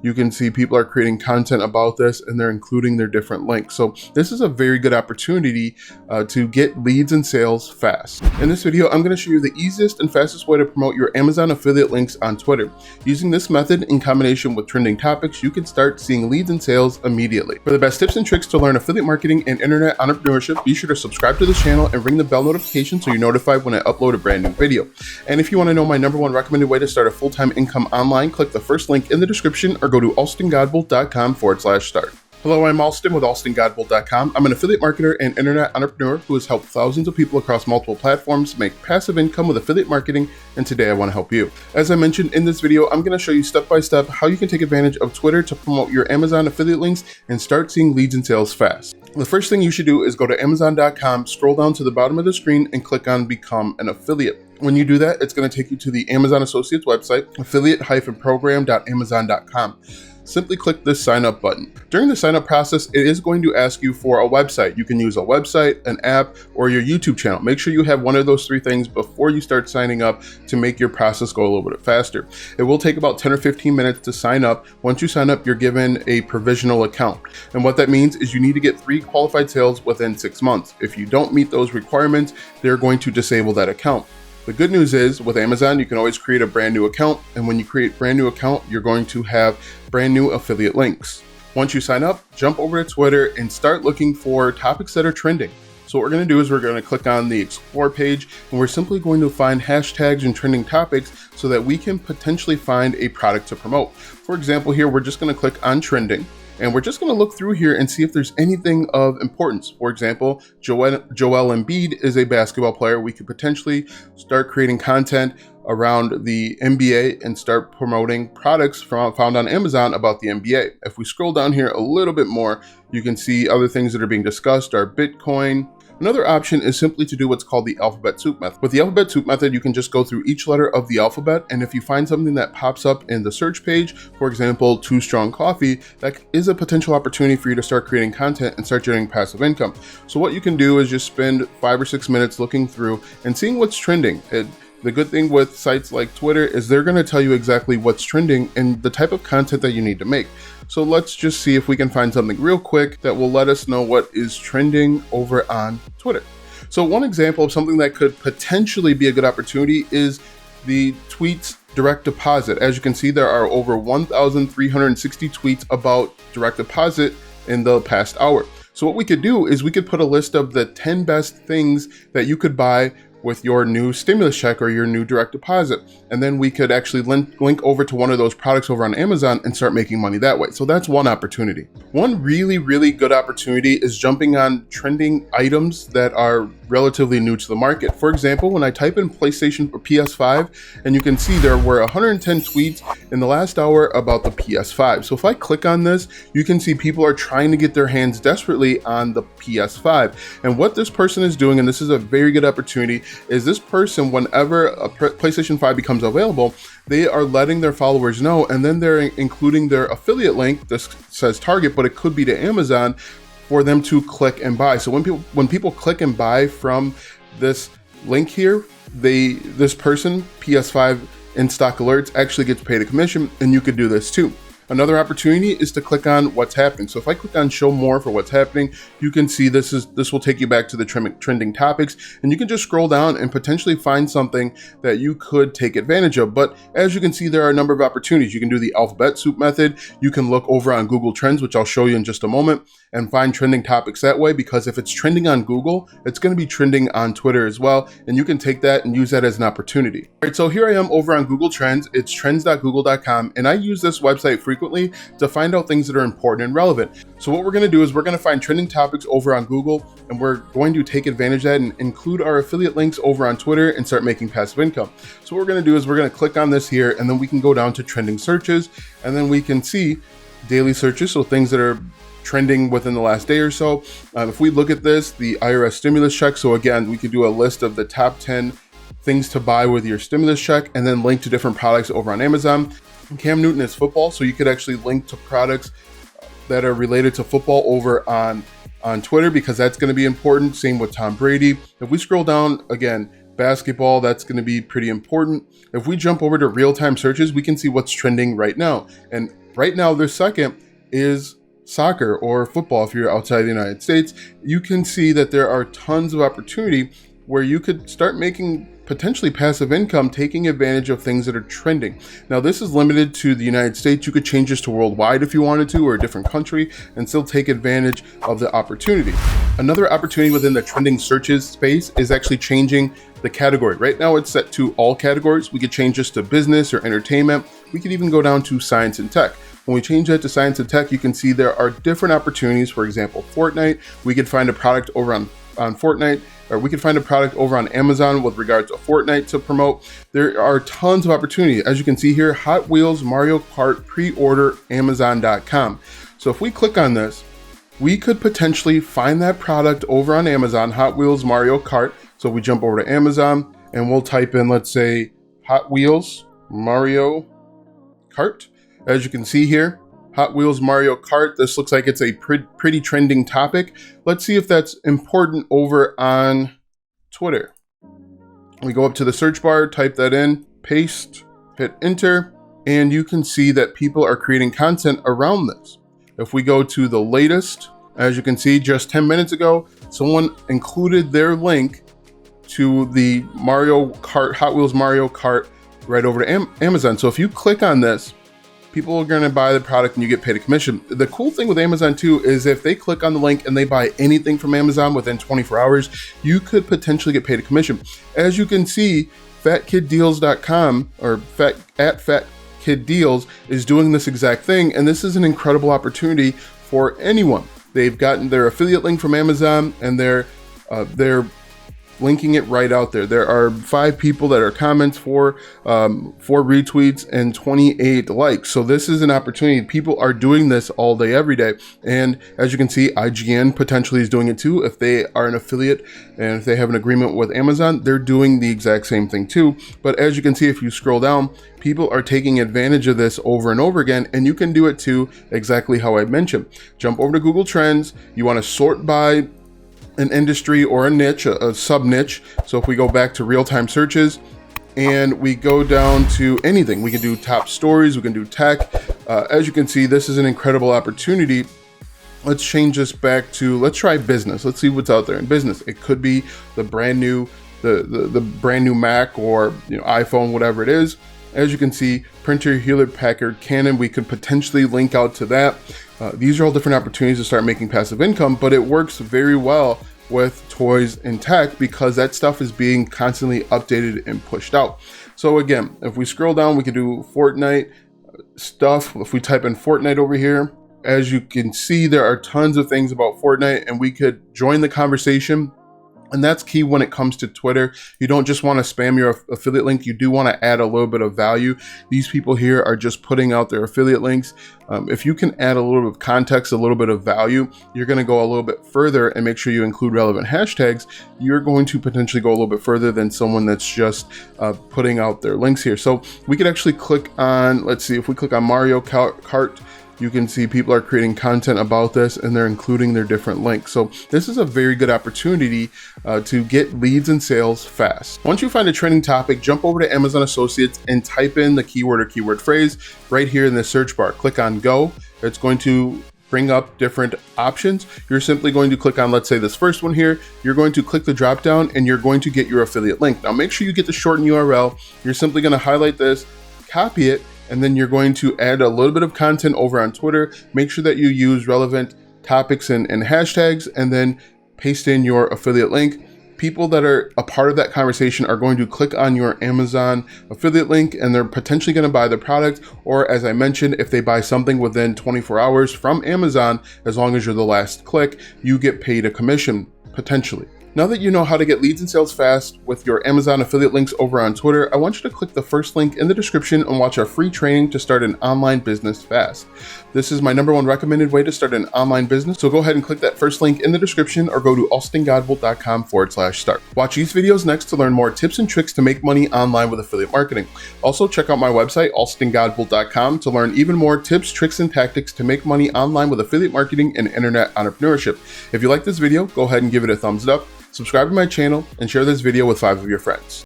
You can see people are creating content about this and they're including their different links. So this is a very good opportunity to get leads and sales fast. In this video, I'm going to show you the easiest and fastest way to promote your Amazon affiliate links on Twitter. Using this method in combination with trending topics, you can start seeing leads and sales immediately. For the best tips and tricks to learn affiliate marketing and internet entrepreneurship, be sure to subscribe to this channel and ring the bell notification so you're notified when I upload a brand new video. And if you want to know my #1 recommended way to start a full-time income online, click the first link in the description or go to alstongodbolt.com/start. Hello, I'm Alston with alstongodbolt.com. I'm an affiliate marketer and internet entrepreneur who has helped thousands of people across multiple platforms make passive income with affiliate marketing, and today I want to help you. As I mentioned in this video, I'm going to show you step-by-step how you can take advantage of Twitter to promote your Amazon affiliate links and start seeing leads and sales fast. The first thing you should do is go to amazon.com, scroll down to the bottom of the screen, and click on Become an Affiliate. When you do that, it's going to take you to the Amazon Associates website, affiliate-program.amazon.com. Simply click this sign up button. During the sign up process, it is going to ask you for a website. You can use a website, an app, or your YouTube channel. Make sure you have one of those three things before you start signing up to make your process go a little bit faster. It will take about 10 or 15 minutes to sign up. Once you sign up, you're given a provisional account. And what that means is you need to get 3 qualified sales within 6 months. If you don't meet those requirements, they're going to disable that account. The good news is with Amazon, you can always create a brand new account. And when you create a brand new account, you're going to have brand new affiliate links. Once you sign up, jump over to Twitter and start looking for topics that are trending. So what we're going to do is we're going to click on the Explore page and we're simply going to find hashtags and trending topics so that we can potentially find a product to promote. For example, here, we're just going to click on trending. And we're just going to look through here and see if there's anything of importance. For example, Joel Embiid is a basketball player. We could potentially start creating content around the NBA and start promoting products found on Amazon about the NBA. If we scroll down here a little bit more, you can see other things that are being discussed are Bitcoin. Another option is simply to do what's called the alphabet soup method. With the alphabet soup method, you can just go through each letter of the alphabet, and if you find something that pops up in the search page, for example, Too Strong Coffee, that is a potential opportunity for you to start creating content and start generating passive income. So what you can do is just spend 5 or 6 minutes looking through and seeing what's trending. The good thing with sites like Twitter is they're going to tell you exactly what's trending and the type of content that you need to make. So let's just see if we can find something real quick that will let us know what is trending over on Twitter. So one example of something that could potentially be a good opportunity is the tweets direct deposit. As you can see, there are over 1,360 tweets about direct deposit in the past hour. So what we could do is we could put a list of the 10 best things that you could buy with your new stimulus check or your new direct deposit. And then we could actually link over to one of those products over on Amazon and start making money that way. So that's one opportunity. One really, really good opportunity is jumping on trending items that are relatively new to the market. For example, when I type in PlayStation or PS5, and you can see there were 110 tweets in the last hour about the PS5. So if I click on this, you can see people are trying to get their hands desperately on the PS5. And what this person is doing, and this is a very good opportunity, is this person, whenever a PlayStation 5 becomes available, they are letting their followers know, and then they're including their affiliate link. This says Target, but it could be to Amazon, for them to click and buy. So when people click and buy from this link here, this person, PS5 in stock alerts, actually gets paid a commission, and you could do this too. Another opportunity is to click on what's happening. So if I click on show more for what's happening, you can see this will take you back to the trending topics, and you can just scroll down and potentially find something that you could take advantage of. But as you can see, there are a number of opportunities. You can do the alphabet soup method. You can look over on Google Trends, which I'll show you in just a moment, and find trending topics that way, because if it's trending on Google, it's going to be trending on Twitter as well. And you can take that and use that as an opportunity. All right, so here I am over on Google Trends. It's trends.google.com, and I use this website frequently to find out things that are important and relevant. So what we're going to do is we're going to find trending topics over on Google, and we're going to take advantage of that and include our affiliate links over on Twitter and start making passive income. So what we're going to do is we're going to click on this here, and then we can go down to trending searches, and then we can see daily searches, so things that are trending within the last day or so. If we look at this, the IRS stimulus check. So again, we could do a list of the top 10 things to buy with your stimulus check and then link to different products over on Amazon. Cam Newton is football, so you could actually link to products that are related to football over on Twitter, because that's going to be important. Same with Tom Brady. If we scroll down again, basketball, that's going to be pretty important. If we jump over to real-time searches, we can see what's trending right now. And Right now, their second is soccer or football. If you're outside the United States, you can see that there are tons of opportunity where you could start making potentially passive income, taking advantage of things that are trending. Now, this is limited to the United States. You could change this to worldwide if you wanted to, or a different country, and still take advantage of the opportunity. Another opportunity within the trending searches space is actually changing the category. Right now it's set to all categories. We could change this to business or entertainment. We could even go down to science and tech. When we change that to science and tech, you can see there are different opportunities. For example, Fortnite, we could find a product over on Fortnite, or we could find a product over on Amazon with regards to Fortnite to promote. There are tons of opportunity. As you can see here, Hot Wheels Mario Kart pre-order Amazon.com. So if we click on this, we could potentially find that product over on Amazon, Hot Wheels Mario Kart. So we jump over to Amazon and we'll type in, let's say, Hot Wheels Mario Kart. As you can see here, Hot Wheels Mario Kart. This looks like it's a pretty trending topic. Let's see if that's important over on Twitter. We go up to the search bar, type that in, paste, hit enter, and you can see that people are creating content around this. If we go to the latest, as you can see, just 10 minutes ago, someone included their link to the Mario Kart, Hot Wheels Mario Kart right over to Amazon. So if you click on this, people are going to buy the product and you get paid a commission. The cool thing with Amazon too is if they click on the link and they buy anything from Amazon within 24 hours, you could potentially get paid a commission. As you can see, fatkiddeals.com or @fatkiddeals is doing this exact thing, and this is an incredible opportunity for anyone. They've gotten their affiliate link from Amazon and they're linking it right out there. There are 5 people that are comments, 4 retweets, and 28 likes. So this is an opportunity. People are doing this all day, every day. And as you can see, IGN potentially is doing it too. If they are an affiliate and if they have an agreement with Amazon, they're doing the exact same thing too. But as you can see, if you scroll down, people are taking advantage of this over and over again, and you can do it too, exactly how I mentioned. Jump over to Google Trends. You want to sort by an industry or a niche, a sub niche. So if we go back to real-time searches and we go down to anything, we can do top stories, we can do tech. As you can see, this is an incredible opportunity. Let's change this back to, let's try business. Let's see what's out there in business. It could be the brand new, the brand new Mac or iPhone, whatever it is. As you can see, printer, Hewlett Packard, Canon, we could potentially link out to that. These are all different opportunities to start making passive income, but it works very well with toys and tech because that stuff is being constantly updated and pushed out. So again, if we scroll down, we can do Fortnite stuff. If we type in Fortnite over here, as you can see, there are tons of things about Fortnite and we could join the conversation. And that's key when it comes to Twitter. You don't just want to spam your affiliate link. You do want to add a little bit of value. These people here are just putting out their affiliate links. If you can add a little bit of context, a little bit of value, you're going to go a little bit further and make sure you include relevant hashtags. You're going to potentially go a little bit further than someone that's just putting out their links here. So we could actually click on, let's see, if we click on Mario Kart, you can see people are creating content about this and they're including their different links. So this is a very good opportunity to get leads and sales fast. Once you find a trending topic, jump over to Amazon Associates and type in the keyword or keyword phrase right here in the search bar. Click on go. It's going to bring up different options. You're simply going to click on, let's say this first one here, you're going to click the drop down and you're going to get your affiliate link. Now make sure you get the shortened URL. You're simply going to highlight this, copy it, and then you're going to add a little bit of content over on Twitter. Make sure that you use relevant topics and hashtags, and then paste in your affiliate link. People that are a part of that conversation are going to click on your Amazon affiliate link and they're potentially going to buy the product. Or as I mentioned, if they buy something within 24 hours from Amazon, as long as you're the last click, you get paid a commission potentially. Now that you know how to get leads and sales fast with your Amazon affiliate links over on Twitter, I want you to click the first link in the description and watch our free training to start an online business fast. This is my #1 recommended way to start an online business, so go ahead and click that first link in the description or go to alstongodbolt.com/start. Watch these videos next to learn more tips and tricks to make money online with affiliate marketing. Also, check out my website, alstongodbolt.com, to learn even more tips, tricks, and tactics to make money online with affiliate marketing and internet entrepreneurship. If you like this video, go ahead and give it a thumbs up. Subscribe to my channel and share this video with 5 of your friends.